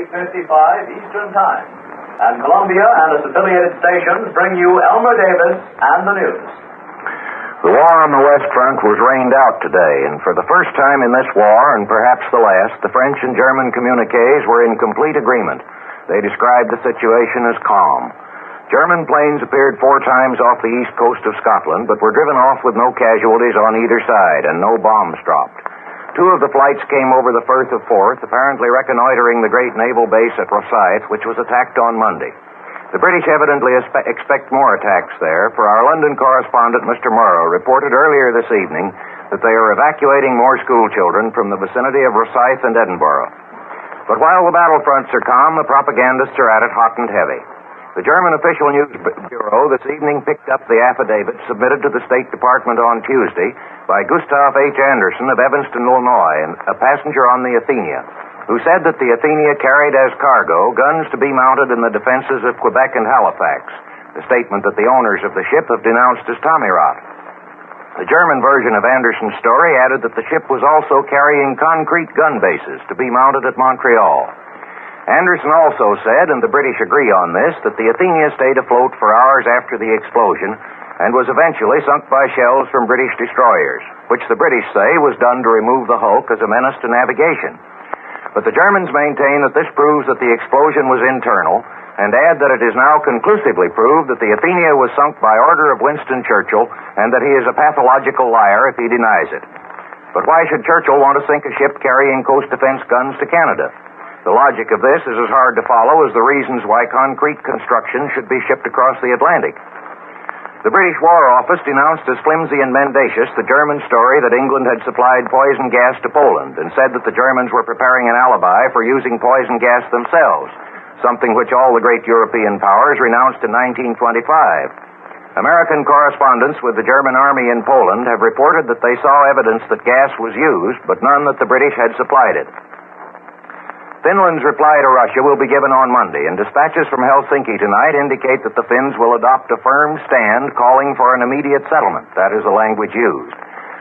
8:55 Eastern Time. And Columbia and its affiliated stations bring you Elmer Davis and the news. The war on the West Front was rained out today, and for the first time in this war, and perhaps the last, the French and German communiques were in complete agreement. They described the situation as calm. German planes appeared 4 times off the east coast of Scotland, but were driven off with no casualties on either side, and no bombs dropped. 2 of the flights came over the Firth of Forth, apparently reconnoitering the great naval base at Rosyth, which was attacked on Monday. The British evidently expect more attacks there, for our London correspondent, Mr. Morrow, reported earlier this evening that they are evacuating more school children from the vicinity of Rosyth and Edinburgh. But while the battlefronts are calm, the propagandists are at it hot and heavy. The German official news bureau this evening picked up the affidavit submitted to the State Department on Tuesday by Gustav H. Anderson of Evanston, Illinois, a passenger on the Athenia, who said that the Athenia carried as cargo guns to be mounted in the defenses of Quebec and Halifax, a statement that the owners of the ship have denounced as tommy-rot. The German version of Anderson's story added that the ship was also carrying concrete gun bases to be mounted at Montreal. Anderson also said, and the British agree on this, that the Athenia stayed afloat for hours after the explosion and was eventually sunk by shells from British destroyers, which the British say was done to remove the hulk as a menace to navigation. But the Germans maintain that this proves that the explosion was internal, and add that it is now conclusively proved that the Athenia was sunk by order of Winston Churchill, and that he is a pathological liar if he denies it. But why should Churchill want to sink a ship carrying coast defense guns to Canada? The logic of this is as hard to follow as the reasons why concrete construction should be shipped across the Atlantic. The British War Office denounced as flimsy and mendacious the German story that England had supplied poison gas to Poland, and said that the Germans were preparing an alibi for using poison gas themselves, something which all the great European powers renounced in 1925. American correspondents with the German army in Poland have reported that they saw evidence that gas was used, but none that the British had supplied it. Finland's reply to Russia will be given on Monday, and dispatches from Helsinki tonight indicate that the Finns will adopt a firm stand calling for an immediate settlement. That is the language used.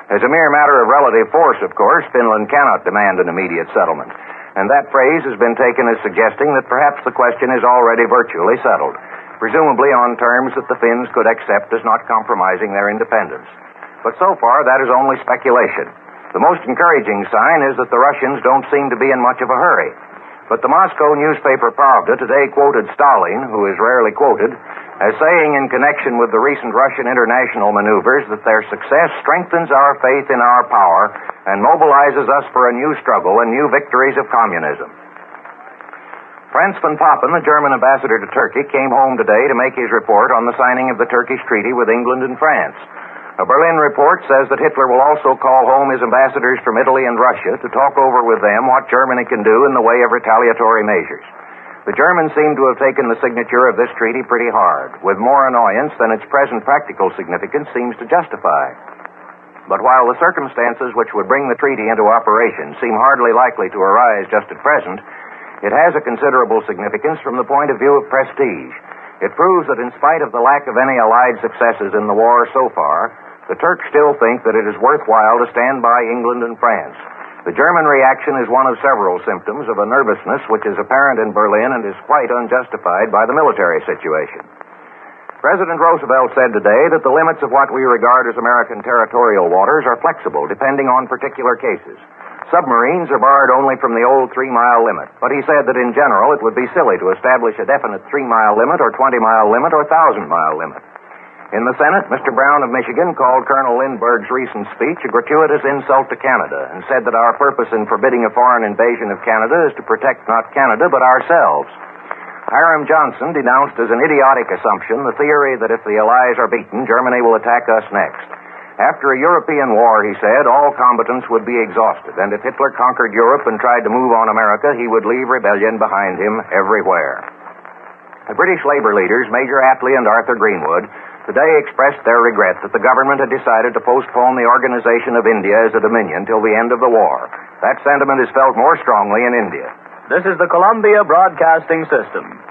As a mere matter of relative force, of course, Finland cannot demand an immediate settlement, and that phrase has been taken as suggesting that perhaps the question is already virtually settled, presumably on terms that the Finns could accept as not compromising their independence. But so far, that is only speculation. The most encouraging sign is that the Russians don't seem to be in much of a hurry. But the Moscow newspaper Pravda today quoted Stalin, who is rarely quoted, as saying in connection with the recent Russian international maneuvers that their success strengthens our faith in our power and mobilizes us for a new struggle and new victories of communism. Franz von Papen, the German ambassador to Turkey, came home today to make his report on the signing of the Turkish treaty with England and France. A Berlin report says that Hitler will also call home his ambassadors from Italy and Russia to talk over with them what Germany can do in the way of retaliatory measures. The Germans seem to have taken the signature of this treaty pretty hard, with more annoyance than its present practical significance seems to justify. But while the circumstances which would bring the treaty into operation seem hardly likely to arise just at present, it has a considerable significance from the point of view of prestige. It proves that in spite of the lack of any Allied successes in the war so far, the Turks still think that it is worthwhile to stand by England and France. The German reaction is one of several symptoms of a nervousness which is apparent in Berlin and is quite unjustified by the military situation. President Roosevelt said today that the limits of what we regard as American territorial waters are flexible depending on particular cases. Submarines are barred only from the old 3-mile limit, but he said that in general it would be silly to establish a definite 3-mile limit or 20-mile limit or 1,000-mile limit. In the Senate, Mr. Brown of Michigan called Colonel Lindbergh's recent speech a gratuitous insult to Canada and said that our purpose in forbidding a foreign invasion of Canada is to protect not Canada but ourselves. Hiram Johnson denounced as an idiotic assumption the theory that if the Allies are beaten, Germany will attack us next. After a European war, he said, all combatants would be exhausted, and if Hitler conquered Europe and tried to move on America, he would leave rebellion behind him everywhere. The British labor leaders, Major Attlee and Arthur Greenwood, today expressed their regret that the government had decided to postpone the organization of India as a dominion till the end of the war. That sentiment is felt more strongly in India. This is the Columbia Broadcasting System.